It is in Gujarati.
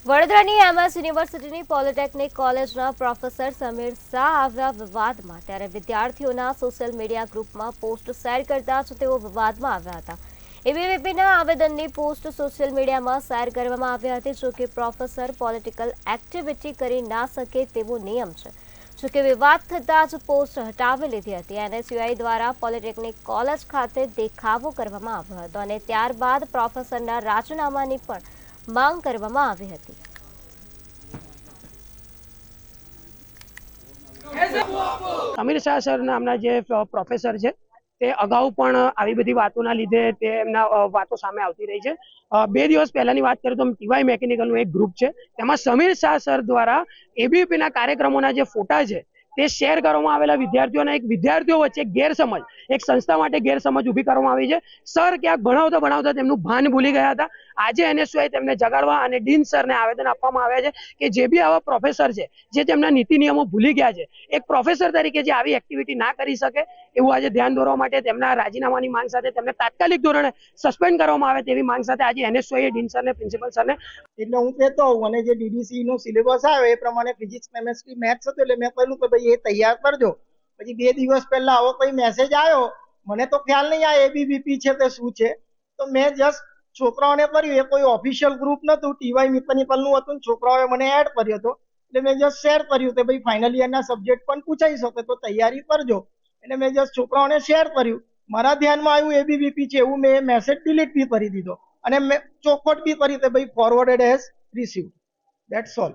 વડોદરાની એમએસ યુનિવર્સિટીની પોલિટેકનિક કોલેજના પ્રોફેસર સમીર શાહ આવ્યા વિવાદમાં। ત્યારે વિદ્યાર્થીઓના સોશિયલ મીડિયા ગ્રુપમાં પોસ્ટ શેર કરતા જ તેઓ વિવાદમાં આવ્યા હતા। એબીવીપીના આવેદનની પોસ્ટ સોશિયલ મીડિયામાં શેર કરવામાં આવી હતી। જોકે પ્રોફેસર પોલિટિકલ એક્ટિવિટી કરી ના શકે તેવો નિયમ છે। જોકે વિવાદ થતાં જ પોસ્ટ હટાવી લીધી હતી। એનએસયુઆઈ દ્વારા પોલિટેકનિક કોલેજ ખાતે દેખાવો કરવામાં આવ્યો હતો અને ત્યારબાદ પ્રોફેસરના રાજીનામાની પણ માંગ કરવામાં આવી હતી। સમીર શાહ સર નામના જે પ્રોફેસર છે તે અગાઉ પણ આવી બધી વાતોના લીધે તે એમના વાતો સામે આવતી રહી છે। 2 દિવસ પહેલાની વાત કરું તો ટીવાય મેકેનિકલનું એક ગ્રુપ છે, તેમાં સમીર શાહ સર દ્વારા એબીવીપીના કાર્યક્રમોના જે ફોટા છે તે શેર કરવામાં આવેલા વિદ્યાર્થીઓના એક વિદ્યાર્થીઓ વચ્ચે ગેરસમજ, એક સંસ્થા માટે ગેરસમજ ઊભી કરવામાં આવી છે। સર ક્યાંક ભણાવતા ભણાવતા તેમનું ભાન ભૂલી ગયા હતા। આજે એનએસયુઆઈ તેમને જગાડવા અને ડીન સરને આવેદન આપવામાં આવ્યા છે કે જે બી આવા પ્રોફેસર છે જે તેમના નીતિ નિયમો ભૂલી ગયા છે, એક પ્રોફેસર તરીકે જે આવી એક્ટિવિટી ના કરી શકે એવું આજે ધ્યાન દોરવા માટે તેમના રાજીનામાની માંગ સાથે તેમને તાત્કાલિક ધોરણે સસ્પેન્ડ કરવામાં આવે તેવી માંગ સાથે આજે એનએસયુઆઈએ ડીન સરને, પ્રિન્સિપલ સરને એટલે હું કહેતો હોઉં અને જે ડીડીસી નો સિલેબસ આવે એ પ્રમાણે ફિઝિક્સ, કેમેસ્ટ્રી, મેથ્સ હતું એટલે મેં કહ્યું કે ભાઈ એ તૈયાર કરજો। પછી 2 દિવસ પહેલા આવો કોઈ મેસેજ આવ્યો, મને તો ખ્યાલ નહીં આ એબીવીપી છે તે શું છે, તો મેં જસ્ટ છોકરાઓને કર્યું। એ કોઈ ઓફિશિયલ ગ્રુપ નતું, ટીવાય મિકેનિકલનું હતું, છોકરાઓએ મને એડ કર્યો હતો એટલે મેં જસ્ટ શેર કર્યું કે ભાઈ ફાઇનલ યરના સબ્જેક્ટ પણ પૂછાઈ શકે તો તૈયારી કરજો। એટલે મેં જસ્ટ છોકરાઓને શેર કર્યું। મારા ધ્યાનમાં આવ્યું એબીવીપી છે એવું મેં મેસેજ ડિલીટ બી કરી દીધો અને મેં ચોખવટ બી કરી કે ભાઈ forwarded has received, that's all.